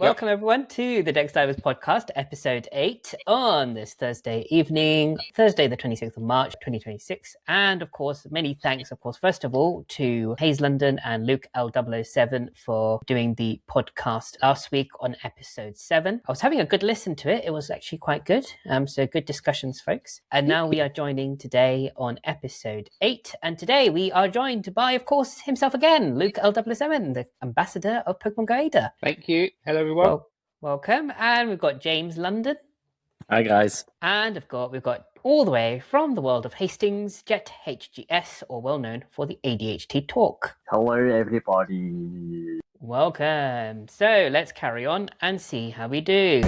Welcome everyone to the Dex Divers podcast, episode 8 on this Thursday evening, Thursday the 26th of March 2026. And of course, many thanks, first of all, to Hayes London and Luke L007 for doing the podcast last week on episode 7. I was having a good listen to it. It was actually quite good. So good discussions, folks. And now we are joining today on episode 8. And today we are joined by, of course, himself again, Luke L007, the ambassador of Pokemon Go Ada. Thank you. Hello, everyone. Well, welcome. And we've got James London. Hi, guys. And we've got all the way from the world of Hastings, Jet HGS, or well known for the ADHD talk. Hello, everybody. Welcome. So let's carry on and see how we do.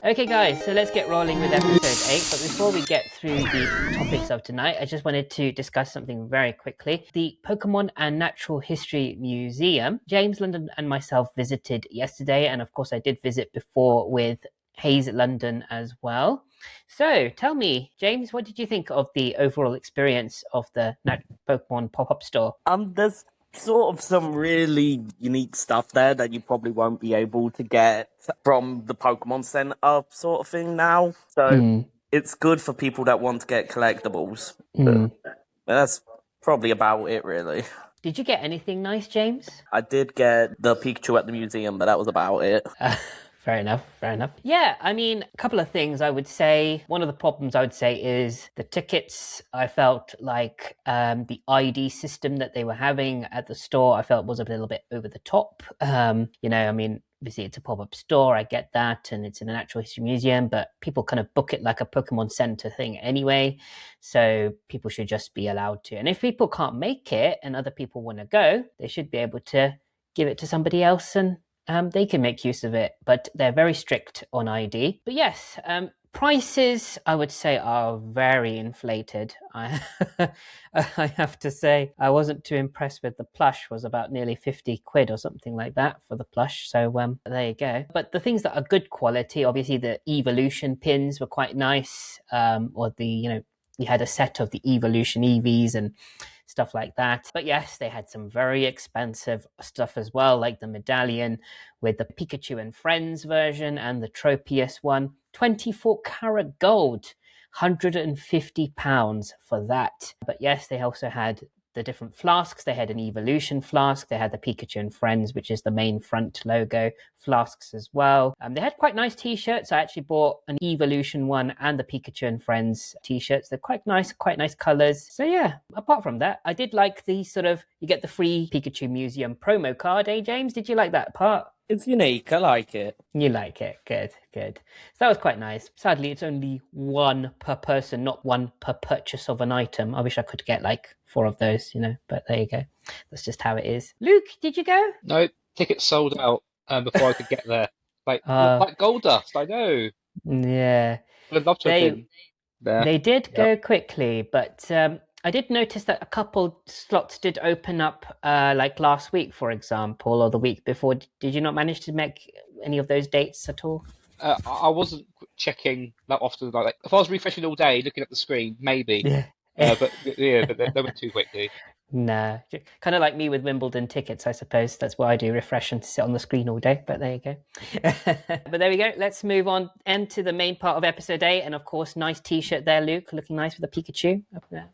Okay guys, so let's get rolling with episode 8, but before we get through the topics of tonight, I just wanted to discuss something very quickly. The Pokemon and Natural History Museum, James London and myself visited yesterday, and of course I did visit before with Hayes London as well. So tell me, James, what did you think of the overall experience of the Pokemon pop-up store? There's sort of some really unique stuff there that you probably won't be able to get from the Pokemon Center sort of thing now. So it's good for people that want to get collectibles. But that's probably about it, really. Did you get anything nice, James? I did get the Pikachu at the museum, but that was about it. Fair enough. Yeah, I mean, a couple of things I would say. One of the problems I would say is the tickets. I felt like the ID system that they were having at the store, I felt was a little bit over the top. Obviously it's a pop-up store, I get that, and it's in a natural history museum, but people kind of book it like a Pokemon Center thing anyway, so people should just be allowed to. And if people can't make it and other people want to go, they should be able to give it to somebody else and they can make use of it, but they're very strict on ID. But yes, prices, I would say, are very inflated. I have to say, I wasn't too impressed with the plush. It was about nearly 50 quid or something like that for the plush. So there you go. But the things that are good quality, obviously the Evolution pins were quite nice. We had a set of the Evolution EVs and stuff like that. But yes, they had some very expensive stuff as well, like the medallion with the Pikachu and Friends version and the Tropius one. 24 karat gold, £150 for that. But yes, they also had the different flasks. They had an Evolution flask. They had the Pikachu and Friends, which is the main front logo flasks as well. They had quite nice t-shirts. I actually bought an Evolution one and the Pikachu and Friends t-shirts. They're quite nice colors. So yeah, apart from that, I did like the you get the free Pikachu Museum promo card, James? Did you like that part? It's unique. I like it. You like it. Good. So that was quite nice. Sadly, it's only one per person, not one per purchase of an item. I wish I could get like 4 of those, but there you go. That's just how it is. Luke, did you go? No, tickets sold out before I could get there. Like gold dust, I know. Yeah. I'd love to have been there. They did go quickly, but I did notice that a couple slots did open up like last week, for example, or the week before. Did you not manage to make any of those dates at all? I wasn't checking that often. Like if I was refreshing all day, looking at the screen, maybe. Yeah. But they went too quickly. Nah, kind of like me with Wimbledon tickets, I suppose. That's what I do, refresh and sit on the screen all day, but there you go. But there we go. Let's move on and to the main part of episode 8. And of course, nice t-shirt there, Luke, looking nice with the Pikachu.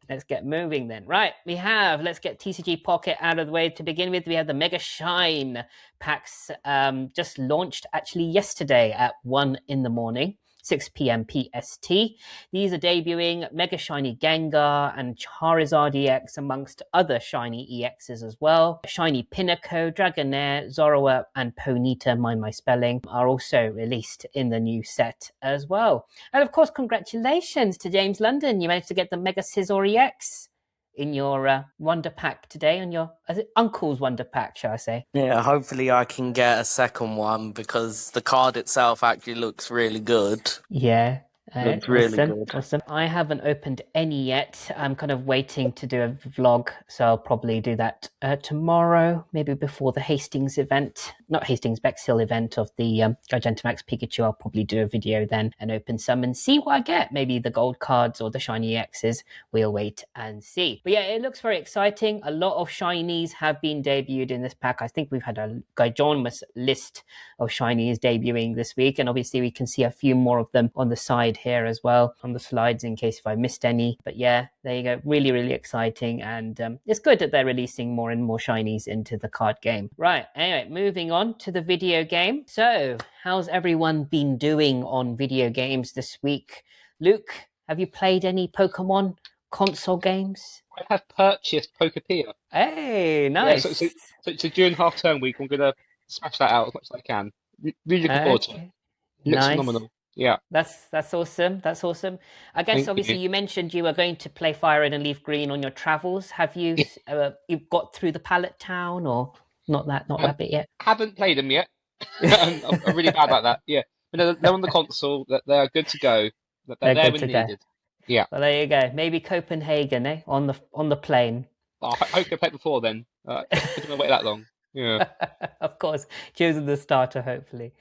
Let's get moving then. Right, let's get TCG Pocket out of the way to begin with. We have the Mega Shine packs just launched actually yesterday at 1 a.m. 6 p.m. PST. These are debuting Mega Shiny Gengar and Charizard EX amongst other Shiny EXs as well. Shiny Pinnacle, Dragonair, Zorua, and Ponyta, mind my spelling, are also released in the new set as well. And of course, congratulations to James London. You managed to get the Mega Scizor EX in your Wonder Pack today, on your Uncle's Wonder Pack, shall I say? Yeah, hopefully I can get a second one because the card itself actually looks really good. Yeah, Looks really Awesome, good. awesome. I haven't opened any yet. I'm kind of waiting to do a vlog, so I'll probably do that tomorrow, maybe before the Hastings event. Not Hastings, Bexhill event of the Dynamax Pikachu. I'll probably do a video then and open some and see what I get. Maybe the gold cards or the shiny X's. We'll wait and see. But yeah, it looks very exciting. A lot of shinies have been debuted in this pack. I think we've had a ginormous list of shinies debuting this week, and obviously we can see a few more of them on the side here as well on the slides in case if I missed any. But yeah, there you go. Really, really exciting, and it's good that they're releasing more and more shinies into the card game. Right, anyway, moving on to the video game. So how's everyone been doing on video games this week? Luke, have you played any Pokemon console games? I have purchased Pokepedia. Hey, nice. Yeah, so during half-term week, I'm going to smash that out as much as I can. Really looking forward to it. It looks phenomenal. Yeah. That's awesome. That's awesome. I guess obviously you mentioned you were going to play Fire Red and Leaf Green on your travels. Have you you've got through the Pallet Town or not that bit yet? Haven't played them yet. I'm really bad about that. Yeah. But they're on the console. They are good to go. They're there when needed. Yeah. Well, there you go. Maybe Copenhagen, on the plane. Oh, I hope I played before then. I don't want to wait that long. Yeah. Of course, choosing the starter, hopefully.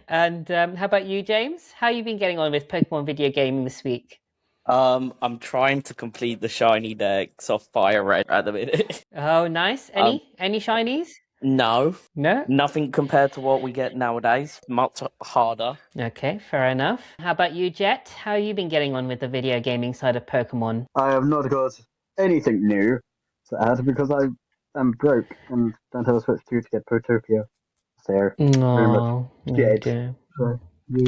And how about you, James? How you been getting on with Pokemon video gaming this week? I'm trying to complete the shiny decks of Fire Red at the minute. Oh, nice. Any shinies? No. No? Nothing compared to what we get nowadays. Much harder. Okay, fair enough. How about you, Jet? How you been getting on with the video gaming side of Pokemon? I have not got anything new to add because I'm broke and don't have a Switch 2 to get Protopia. So, No, dead. So,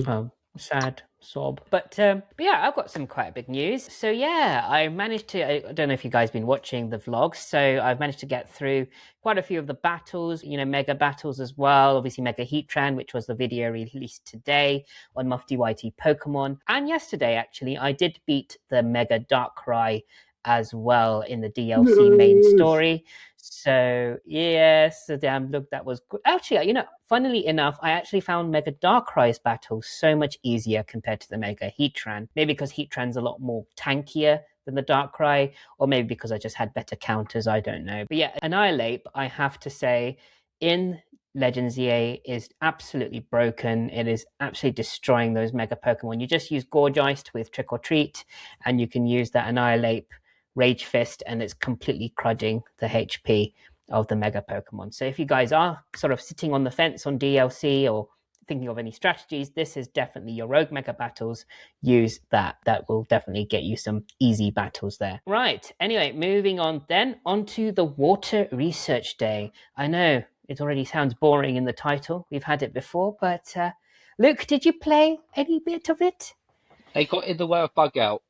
oh, sad. Sob. But yeah, I've got some quite big news. So yeah, I managed to, I don't know if you guys been watching the vlogs, so I've managed to get through quite a few of the battles, mega battles as well. Obviously Mega Heatran, which was the video released today on Mufti YT Pokemon. And yesterday, actually, I did beat the Mega Darkrai as well in the DLC main story. So yes, look, that was good. Actually, funnily enough, I actually found Mega Darkrai's battle so much easier compared to the Mega Heatran. Maybe because Heatran's a lot more tankier than the Darkrai, or maybe because I just had better counters, I don't know. But yeah, Annihilate, I have to say, in Legends EA is absolutely broken. It is absolutely destroying those Mega Pokemon. You just use Gorgeist with Trick or Treat, and you can use that Annihilate Rage Fist, and it's completely crudging the HP of the Mega Pokemon. So if you guys are sort of sitting on the fence on DLC or thinking of any strategies, this is definitely your Rogue Mega battles. Use that. That will definitely get you some easy battles there. Right. Anyway, moving on then onto the Water Research Day. I know it already sounds boring in the title. We've had it before, but Luke, did you play any bit of it? They got in the way of Bug Out.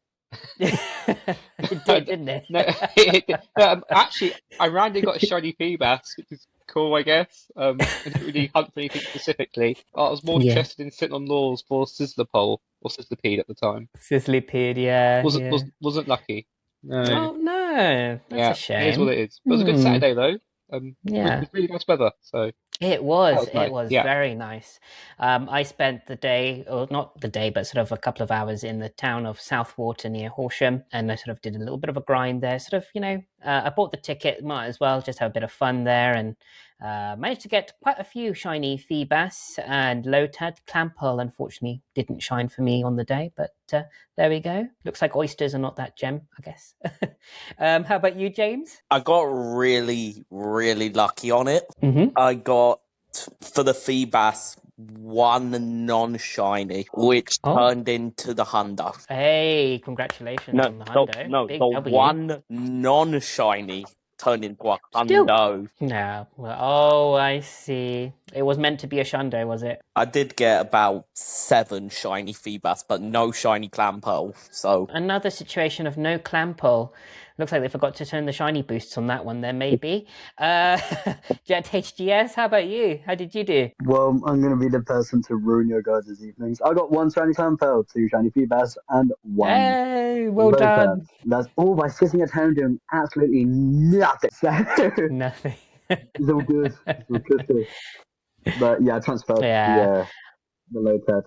It did, didn't it? No, actually, I randomly got a shiny Feebas, which is cool, I guess. I didn't really hunt for anything specifically. I was more interested in sitting on laws for Sizzlipole or Sizzlipede at the time. Sizzlipede, yeah. Wasn't lucky. No. Oh no, that's a shame. It is what it is. But it was a good Saturday though. It was really nice weather, so. It was nice. Very nice. I spent the day, or not the day, but sort of a couple of hours in the town of Southwater near Horsham, and I sort of did a little bit of a grind there. Sort of, I bought the ticket, might as well just have a bit of fun there, and managed to get quite a few shiny Feebas and Lotad. Clamperl, unfortunately, didn't shine for me on the day, but there we go. Looks like oysters are not that gem, I guess. How about you, James? I got really, really lucky on it. Mm-hmm. I got, for the Feebas, one non-shiny, which turned into the Hundo. Hey, congratulations on the Hundo. Big the W. one non-shiny turned into a Hundo. No. Well, I see. It was meant to be a Shundo, was it? I did get about 7 shiny Feebas, but no shiny Clamperl, so... Another situation of no Clamperl. Looks like they forgot to turn the shiny boosts on that one there, maybe. Jet HGS, how about you? How did you do? Well, I'm going to be the person to ruin your guys' evenings. I got 1 shiny Clamperl, 2 shiny Feebas, and 1. Hey, well done. That's all by sitting at home doing absolutely nothing. So nothing. It's all good. It's all good. But yeah, I transferred the Lotad.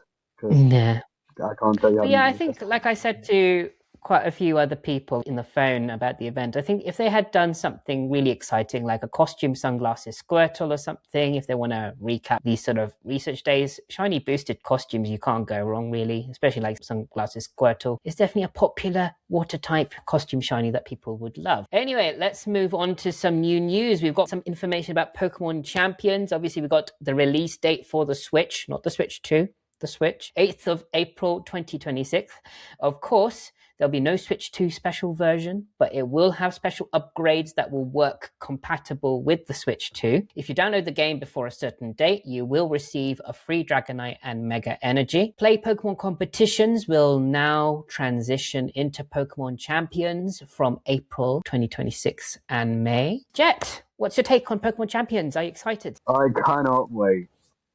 Yeah. I can't tell you how But many yeah, I years think, like I said to quite a few other people in the phone about the event, I think if they had done something really exciting, like a costume sunglasses Squirtle or something, if they want to recap these sort of research days, shiny boosted costumes, you can't go wrong, really, especially like sunglasses Squirtle. It's definitely a popular water type costume shiny that people would love. Anyway, let's move on to some new news. We've got some information about Pokemon Champions. Obviously, we got the release date for the Switch, not the Switch 2. The Switch, 8th of April 2026. Of course, there'll be no Switch 2 special version, but it will have special upgrades that will work compatible with the Switch 2. If you download the game before a certain date, you will receive a free Dragonite and Mega Energy. Play Pokemon competitions will now transition into Pokemon Champions from April 2026 and May. Jet, what's your take on Pokemon Champions? Are you excited? I cannot wait,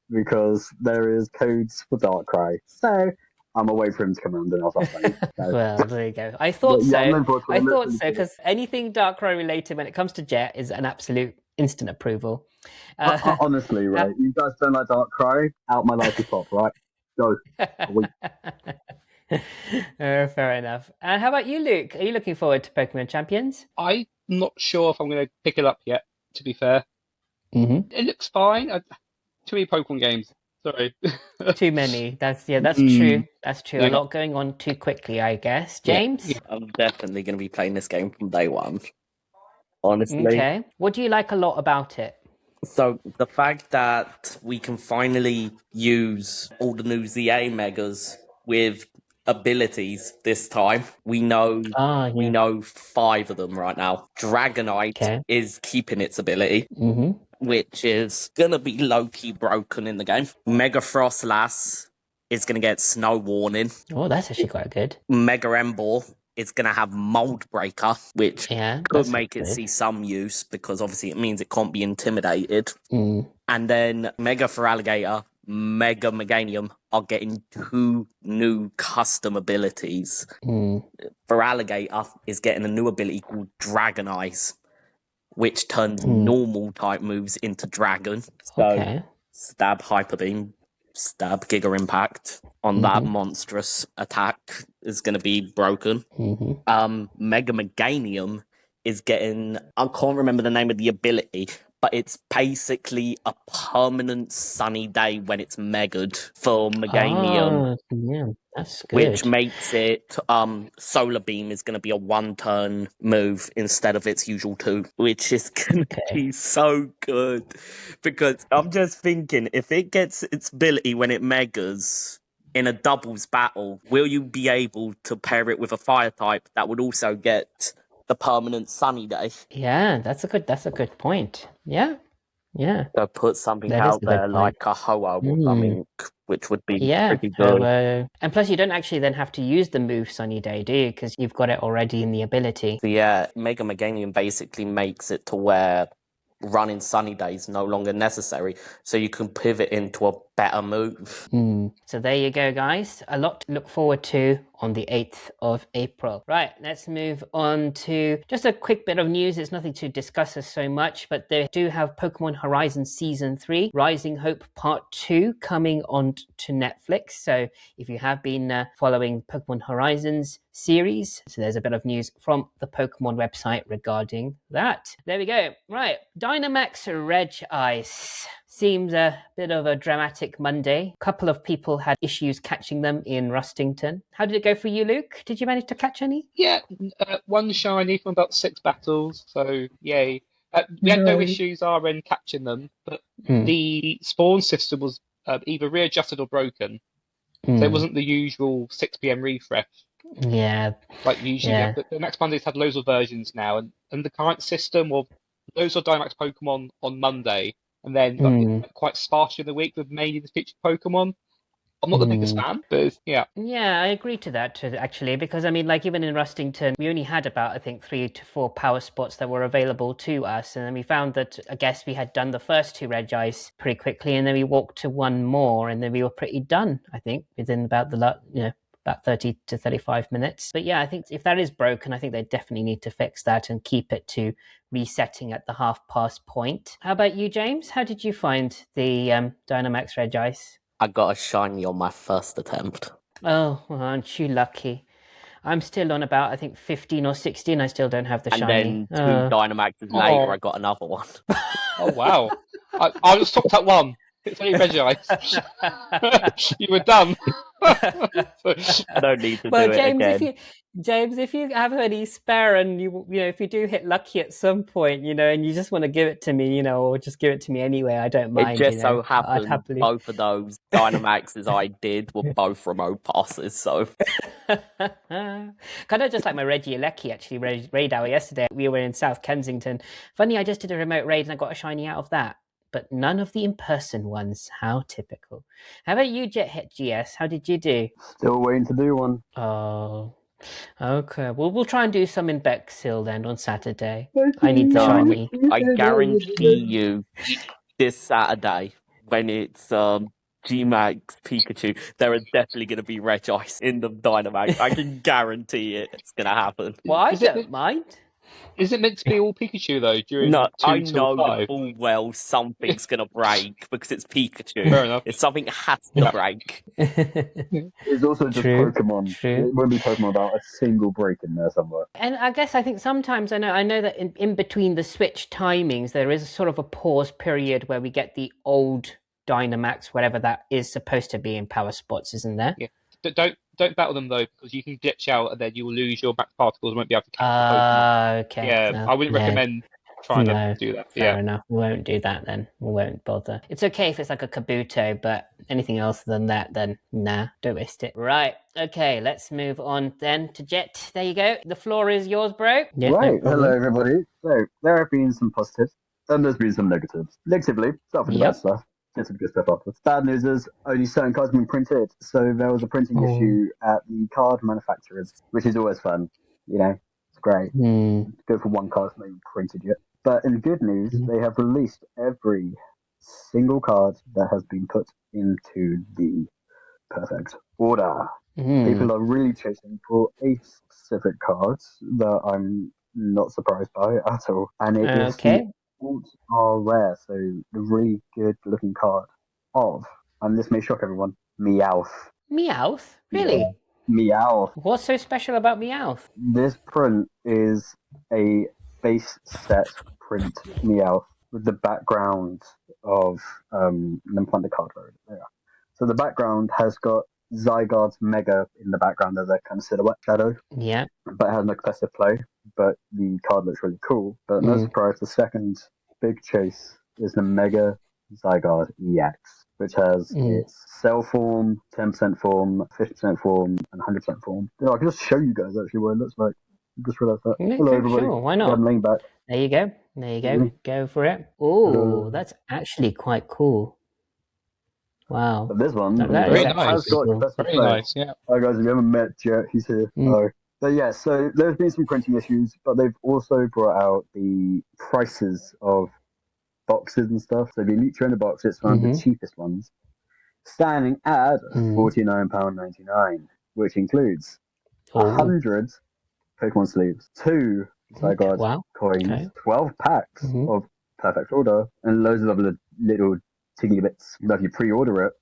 because there is codes for Darkrai. So I'm away for him to come around and I'll start playing. So. Well, there you go. I thought Yeah, so. I thought so, because anything Darkrai related when it comes to Jet is an absolute instant approval. Honestly, right? You guys don't like Darkrai? Out my life is pop, right? Go. Fair enough. And how about you, Luke? Are you looking forward to Pokemon Champions? I'm not sure if I'm going to pick it up yet, to be fair. Mm-hmm. It looks fine. Too many Pokemon games. Sorry. Too many. That's true. That's true. Yeah. A lot going on too quickly, I guess. James? Yeah. I'm definitely going to be playing this game from day one. Honestly. Okay. What do you like a lot about it? So the fact that we can finally use all the new ZA Megas with abilities this time. We know we know 5 of them right now. Dragonite is keeping its ability. Mm-hmm. Which is going to be low-key broken in the game. Mega Frostlass is going to get Snow Warning. Oh, that's actually quite good. Mega Emboar is going to have Mold Breaker, which could make it see some use, because obviously it means it can't be intimidated. Mm. And then Mega Feraligatr, Mega Meganium are getting 2 new custom abilities. Feraligatr is getting a new ability called Dragon Eyes, which turns normal type moves into dragon. So stab Hyper Beam, stab Giga Impact on that monstrous attack is going to be broken. Mega Meganium is getting, I can't remember the name of the ability, but it's basically a permanent sunny day when it's megaed for Meganium. Yeah, that's good. Which makes it, Solar Beam is going to be a 1-turn move instead of its usual 2, which is going to be so good. Because I'm just thinking, if it gets its ability when it megas in a doubles battle, will you be able to pair it with a fire type that would also get the permanent sunny day? Yeah, that's a good point. Yeah. So put something out there like a Ho-Oh or something, which would be pretty good. And plus, you don't actually then have to use the move Sunny Day, do you? Because you've got it already in the ability. So yeah, Mega Meganium basically makes it to where running Sunny Day is no longer necessary, so you can pivot into a better move. So there you go, guys. A lot to look forward to on the 8th of April. Right, let's move on to just a quick bit of news. There's nothing to discuss as so much, but they do have Pokemon Horizons Season 3, Rising Hope Part 2 coming on to Netflix. So if you have been following Pokemon Horizons series, so there's a bit of news from the Pokemon website regarding that. There we go. Right, Dynamax Regice. Seems a bit of a dramatic Monday. A couple of people had issues catching them in Rustington. How did it go for you, Luke? Did you manage to catch any? Yeah, 1 shiny from about 6 battles, so yay. We had no issues our end catching them, but the spawn system was either readjusted or broken. So it wasn't the usual 6 PM refresh. Yeah. Like usually. Yeah. The next Monday's had loads of versions now, and the current system of those are Dynamax Pokemon on Monday, and then quite sparse in the week with mainly the featured Pokemon. I'm not the biggest fan, but yeah. Yeah, I agree to that actually, because I mean, like even in Rustington, we only had about, I think, 3 to 4 power spots that were available to us. And then we found that, I guess we had done the first 2 Regice pretty quickly, and then we walked to 1 more, and then we were pretty done, I think, within about about 30 to 35 minutes. But yeah, I think if that is broken, I think they definitely need to fix that and keep it to resetting at the half-past point. How about you, James? How did you find the Dynamax Regice? I got a shiny on my first attempt. Oh, well, aren't you lucky? I'm still on about, I think, 15 or 16. I still don't have the And shiny. then 2 Dynamaxes later, I got another one. Oh, wow. I was stopped at 1. It's only Regice. You were done. I don't need to Well, do it again. James, if you have any spare, and if you do hit lucky at some point, and you just want to give it to me, or just give it to me anyway, I don't mind. It just so I'd happened happily. both of those Dynamaxes I did were both remote passes, so. Kind of just like my Regieleki, actually, raid hour yesterday. We were in South Kensington. Funny, I just did a remote raid and I got a shiny out of that. But none of the in-person ones. How typical. How about you, Jet GS? How did you do? Still waiting to do one. Oh, okay. Well, we'll try and do some in Bexhill then on Saturday. I need the shiny. I guarantee you, this Saturday, when it's G-Max Pikachu, there are definitely going to be Regice in the Dynamax. I can guarantee it. It's going to happen. Well, I don't mind. Is it meant to be all Pikachu, though, during 2 I till know 5? full well something's going to break because it's Pikachu. Fair enough. If something has to break. It's also just True, Pokemon. true. It won't be Pokemon without a single break in there somewhere. And I think sometimes I know that in between the switch timings, there is sort of a pause period where we get the old Dynamax, whatever that is supposed to be in Power Spots, isn't there? Yeah. Don't battle them, though, because you can glitch out and then you will lose your max particles and won't be able to catch the Pokemon. Okay. Yeah, No, I wouldn't recommend trying to do that. Fair enough. We won't do that then. We won't bother. It's okay if it's like a Kabuto, but anything else than that, then nah, don't waste it. Right. Okay, let's move on then to Jet. There you go. The floor is yours, bro. Yeah, Right. no Hello, everybody. So, there have been some positives, and there's been some negatives. Negatively, start with the bad stuff. Get some good stuff afterwards. Bad news is only certain cards have been printed. So, there was a printing issue at the card manufacturers, which is always fun. It's great. Go for one card that's not even printed yet. But in good news, they have released every single card that has been put into the perfect order. People are really chasing for a specific card that I'm not surprised by at all. And it is the ultra rare, so the really good looking card of, and this may shock everyone, Meowth. Meowth? Really? Yeah. Meowth. What's so special about Meowth? This print is a base set print Meowth with the background of let me find the card where they are. So the background has got Zygarde's Mega in the background as a kind of silhouette shadow. Yeah. But it has no competitive play. But the card looks really cool. But no surprise, the second big chase is the Mega Zygarde EX, which has its cell form, 10% form, 50% form, and 100% form. I can just show you guys actually what it looks like. Just realized that. Hello, everybody. Sure, why not? I'm laying back. There you go. Go for it. Oh, that's actually quite cool. Wow. But this one very nice. Very nice, yeah. Hi guys, if you haven't met Jet, he's here. So yeah, so there's been some printing issues, but they've also brought out the prices of boxes and stuff. So the Elite Trainer box, it's one of the cheapest ones, standing at £49.99, which includes 100 Pokemon sleeves, 2 Zygarde coins, 12 packs of Perfect Order, and loads of other little tiggly bits. But if you pre-order it,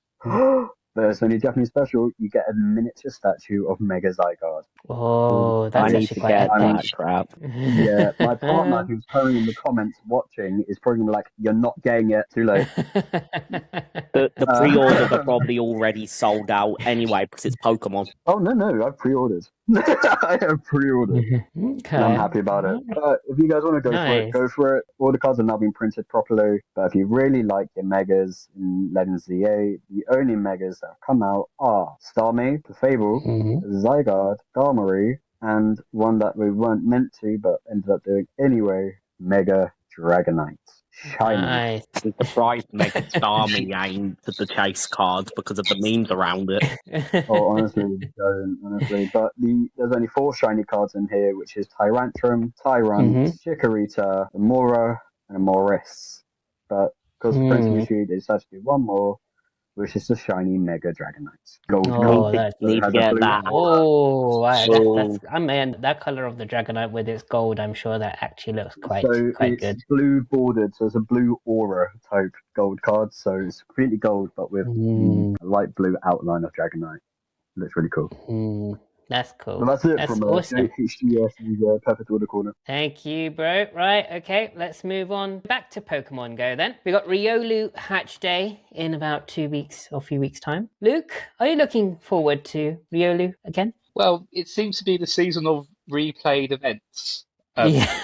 there's only Japanese special, you get a miniature statue of Mega Zygarde. Oh, that's actually quite epic. Crap. Yeah, my partner, who's currently in the comments watching, is probably like, "You're not getting it. Too late." The pre-orders are probably already sold out anyway because it's Pokemon. Oh no, I've pre-ordered. I have pre-ordered. Okay. I'm happy about it. But if you guys want to go for it, go for it. All the cards have now been printed properly. But if you really like your Megas in Legends ZA, the only Megas that have come out are Starmie, Fable, Zygarde, Galmarie, and one that we weren't meant to but ended up doing anyway, Mega Dragonite. Shiny. Nice. I'm surprised Mega Starmie aimed at the chase cards because of the memes around it. Oh, honestly, don't, honestly. But there's only 4 shiny cards in here, which is Tyrantrum, Tyrunt, Chikorita, a Mora, and a Morris. But because of printing issue, they decided to do one more, which is the shiny Mega Dragonite. Gold. Need to get that. I mean, that color of the Dragonite with its gold, I'm sure that actually looks quite it's good. Blue bordered, so it's a blue aura type gold card. So it's completely gold, but with a light blue outline of Dragonite. Looks really cool. That's cool. Well, that's it That's from awesome. HGS's Perfect Order Corner. Thank you, bro. Right, okay, let's move on back to Pokemon Go then. We got Riolu Hatch Day in about 2 weeks or a few weeks' time. Luke, are you looking forward to Riolu again? Well, it seems to be the season of replayed events. Yeah.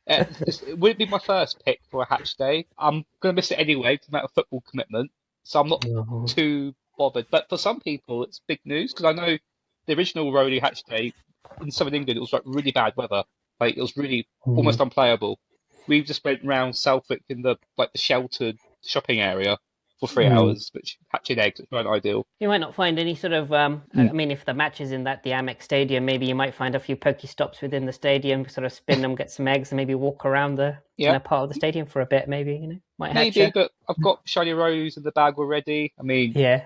It wouldn't be my first pick for a Hatch Day. I'm going to miss it anyway because I'm out of football commitment, so I'm not too bothered. But for some people, it's big news because I know the original Riolu Hatch Day in southern England, it was like really bad weather. Like it was really almost unplayable. We just went round Southwick in the sheltered shopping area for 3 hours, which hatching eggs, which weren't ideal. You might not find any sort of, I mean, if the match is in that Dynamax stadium, maybe you might find a few Pokestops within the stadium, sort of spin them, get some eggs, and maybe walk around the part of the stadium for a bit, maybe, might hatch. Maybe, but I've got Shiny Rose in the bag already. I mean, yeah.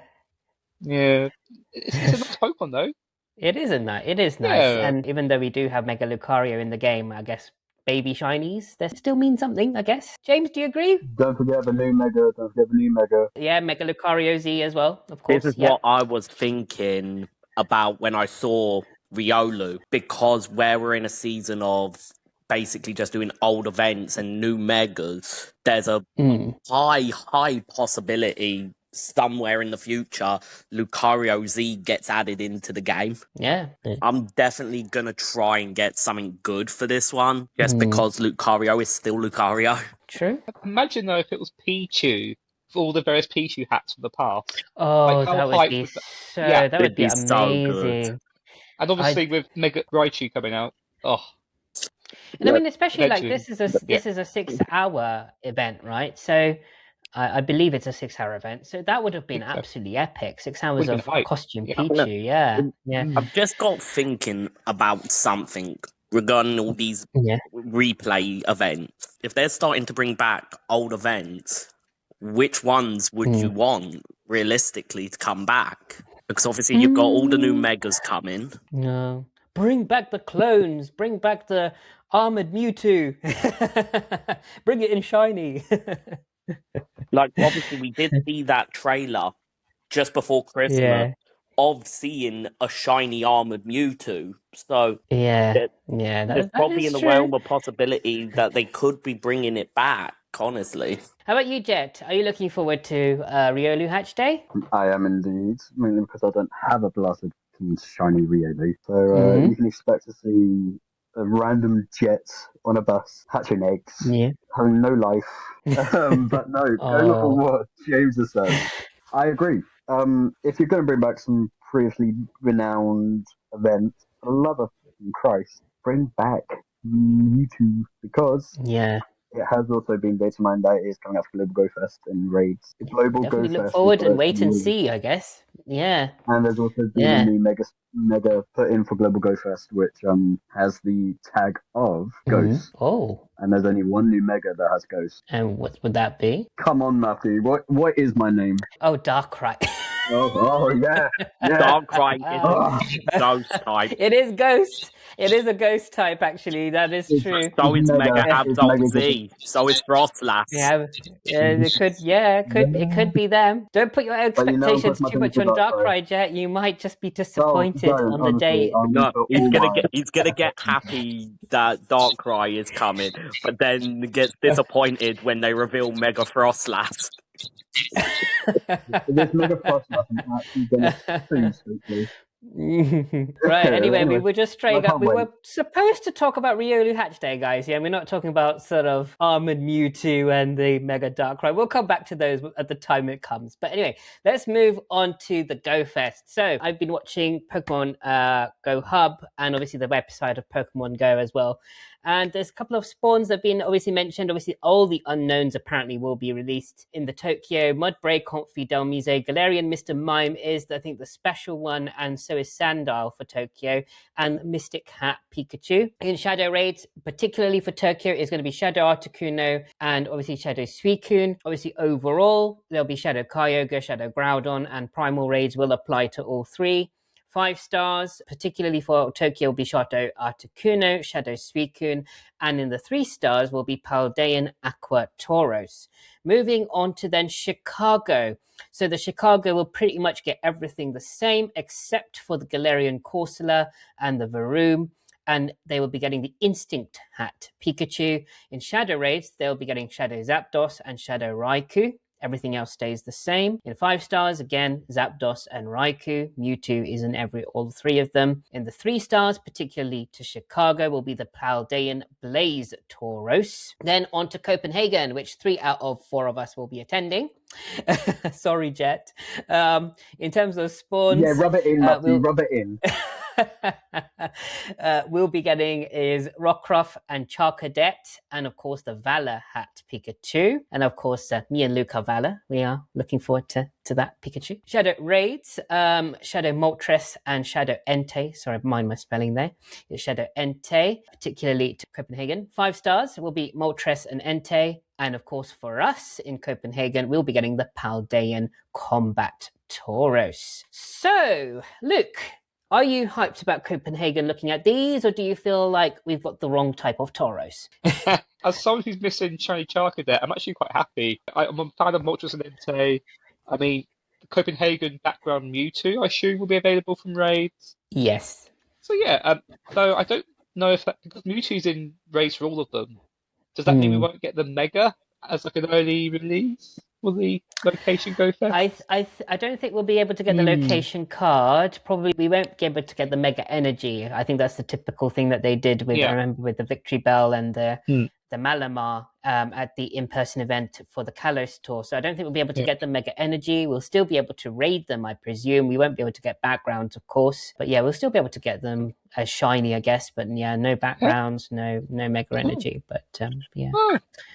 It's a nice Pokemon, though. It is nice. And even though we do have Mega Lucario in the game, I guess baby shinies, they still mean something, I guess. James, do you agree? Don't forget the new Mega. Yeah, Mega Lucario Z as well, of course. This is what I was thinking about when I saw Riolu, because where we're in a season of basically just doing old events and new Megas, there's a high possibility somewhere in the future Lucario Z gets added into the game. I'm definitely gonna try and get something good for this one, just because Lucario is still Lucario. True. Imagine though if it was Pichu for all the various Pichu hats from the past. Oh, that would be that would be amazing. So and obviously with Mega Raichu coming out, and I mean, especially like this is a 6-hour event, right? So I believe it's a 6-hour event, so that would have been absolutely epic. 6 hours of costume Pichu, yeah. I've just got thinking about something regarding all these replay events. If they're starting to bring back old events, which ones would you want realistically to come back? Because obviously you've got all the new Megas coming. No. Bring back the clones. Bring back the armored Mewtwo. Bring it in shiny. Like, obviously, we did see that trailer just before Christmas of seeing a shiny armored Mewtwo. So, there's probably in the realm of possibility that they could be bringing it back, honestly. How about you, Jet? Are you looking forward to Riolu Hatch Day? I am indeed, mainly because I don't have a blasted shiny Riolu. So, you can expect to see a random jet on a bus hatching eggs, having no life. But no, going for what James has said, I agree. If you're going to bring back some previously renowned events, for the love of Christ, bring back Mewtwo, because it has also been data mined that it is coming up for Global Go Fest and raids. Global Go Fest. Look forward and wait and see, I guess. Yeah. And there's also been a new mega put in for Global Go Fest, which has the tag of Ghost. Oh. And there's only one new Mega that has Ghost. And what would that be? Come on, Matthew. What is my name? Oh, Darkrai. Oh, yeah. Darkrai is Ghost type. It is Ghost. It is a Ghost type, actually. That is true. So is Mega Absol Z. So is Frostlass. It could be them. Don't put your expectations too much on Darkrai, Jet. You might just be disappointed on the day. No, he's gonna get happy that Darkrai is coming, but then gets disappointed when they reveal Mega Frostlass. This Mega Frostlass is actually going to sweetly. Right, anyway, we were just straying up. We were supposed to talk about Riolu Hatch Day, guys. Yeah, we're not talking about sort of Armored Mewtwo and the Mega Darkrai. We'll come back to those at the time it comes. But anyway, let's move on to the Go Fest. So I've been watching Pokemon Go Hub and obviously the website of Pokemon Go as well. And there's a couple of spawns that have been obviously mentioned. Obviously, all the unknowns apparently will be released in the Tokyo. Mudbray, Comfy, Delmise, Galarian, Mr. Mime is, I think, the special one, and so is Sandile for Tokyo, and Mystic Hat Pikachu. In Shadow Raids, particularly for Tokyo, is going to be Shadow Articuno and obviously Shadow Suicune. Obviously, overall, there'll be Shadow Kyogre, Shadow Groudon, and Primal Raids will apply to all three. 5 stars, particularly for Tokyo, will be Shadow Articuno, Shadow Suicune, and in the 3 stars will be Paldean Aqua Tauros. Moving on to then Chicago. So the Chicago will pretty much get everything the same except for the Galarian Corsola and the Varoom, and they will be getting the Instinct Hat Pikachu. In Shadow Raids, they'll be getting Shadow Zapdos and Shadow Raikou. Everything else stays the same. In 5 stars, again, Zapdos and Raikou. Mewtwo is in all 3 of them. In the 3 stars, particularly to Chicago, will be the Paldean Blaze Tauros. Then on to Copenhagen, which 3 out of 4 of us will be attending. Sorry, Jet. In terms of spawns... Yeah, rub it in, rub it in. We'll be getting is Rockruff and Charcadet, and of course the Valor Hat Pikachu, and of course me and Luke are Valor. We are looking forward to that Pikachu. Shadow Raids, Shadow Moltres and Shadow Entei. Sorry, mind my spelling there. It's Shadow Entei, particularly to Copenhagen. 5 stars will be Moltres and Entei, and of course for us in Copenhagen, we'll be getting the Paldean Combat Tauros. So, Luke, are you hyped about Copenhagen looking at these, or do you feel like we've got the wrong type of Tauros? As someone who's missing Shiny Charcadet, I'm actually quite happy. I'm a fan of Moltres and Entei. I mean, the Copenhagen background Mewtwo, I assume, will be available from raids. Yes. So yeah, though I don't know if that, because Mewtwo's in raids for all of them, does that mean we won't get the Mega as like an early release? Will the location go first? I don't think we'll be able to get the location card. Probably we won't be able to get the Mega Energy. I think that's the typical thing that they did with, I remember with the Victory Bell and the Malamar at the in-person event for the Kalos tour. So I don't think we'll be able to get the Mega Energy. We'll still be able to raid them, I presume. We won't be able to get backgrounds, of course. But yeah, we'll still be able to get them as shiny, I guess. But yeah, no backgrounds, no Mega Energy. But yeah.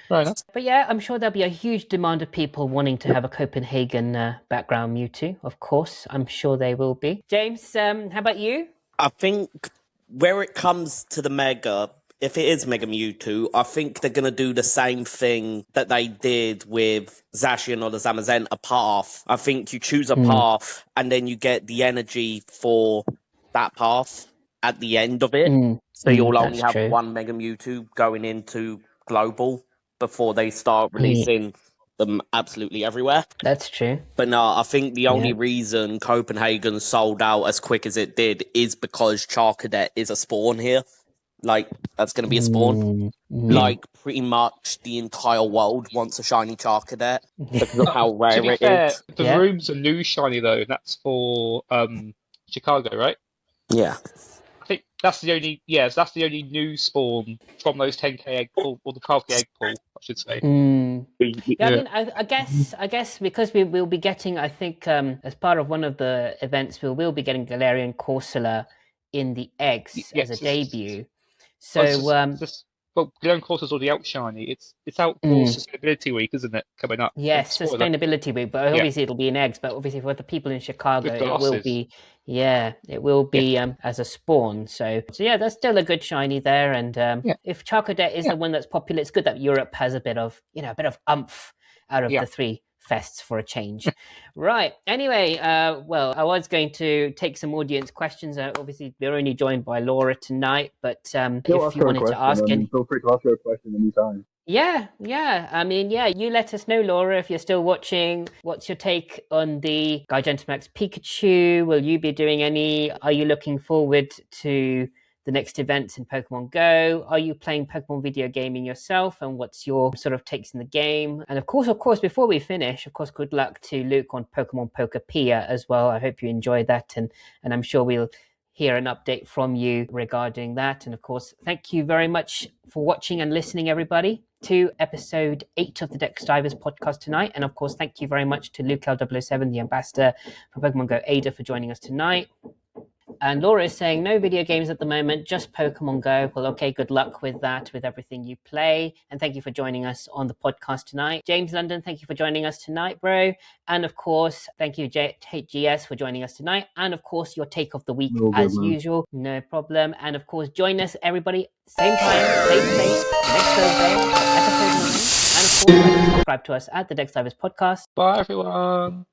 Right enough. But yeah, I'm sure there'll be a huge demand of people wanting to have a Copenhagen background Mewtwo, of course. I'm sure they will be. James, how about you? I think where it comes to the Mega, if it is Mega Mewtwo, I think they're going to do the same thing that they did with Zacian or the Zamazenta path. I think you choose a path and then you get the energy for that path at the end of it. So you'll only have one Mega Mewtwo going into Global before they start releasing them absolutely everywhere. That's true. But no, I think the only reason Copenhagen sold out as quick as it did is because Charcadet is a spawn here. Like, that's going to be a spawn. Like, pretty much the entire world wants a shiny Charcadet because of how rare it is. The room's a new shiny, though, and that's for Chicago, right? Yeah. I think that's the only new spawn from those 10k egg pool, or the 12k egg pool, I should say. Yeah, I mean, I guess because we will be getting, I think, as part of one of the events, we will be getting Galarian Corsola in the eggs as a debut. So, Galarian Corsola is already out shiny. It's out for Sustainability Week, isn't it? Coming up. Yes, Sustainability Week, but obviously it'll be in eggs. But obviously for the people in Chicago, it will be. Yeah, it will be as a spawn. So yeah, that's still a good shiny there. And if Charcadet is the one that's popular, it's good that Europe has a bit of umph out of the 3 fests for a change. Right. Anyway, well, I was going to take some audience questions. Obviously, we're only joined by Laura tonight, but if you wanted to ask any... Feel free to ask her a question anytime. Yeah. I mean, you let us know, Laura, if you're still watching. What's your take on the Gigantamax Pikachu? Will you be doing any? Are you looking forward to the next events in Pokemon Go? Are you playing Pokemon video gaming yourself? And what's your sort of takes in the game? And of course, before we finish, of course, good luck to Luke on Pokemon Pokepedia as well. I hope you enjoyed that. And I'm sure we'll hear an update from you regarding that. And of course, thank you very much for watching and listening, everybody, to episode 8 of the Dex Divers podcast tonight. And of course, thank you very much to Luke L007, the ambassador for Pokemon Go Ada, for joining us tonight. And Laura is saying no video games at the moment, just Pokemon Go. Well, okay, good luck with that, with everything you play. And thank you for joining us on the podcast tonight. James London, thank you for joining us tonight, bro. And of course, thank you, HGS, for joining us tonight. And of course, your take of the week as usual. No problem. And of course, join us, everybody, same time, same place, next Thursday, episode 9. And of course, subscribe to us at the Dex Divers podcast. Bye, everyone.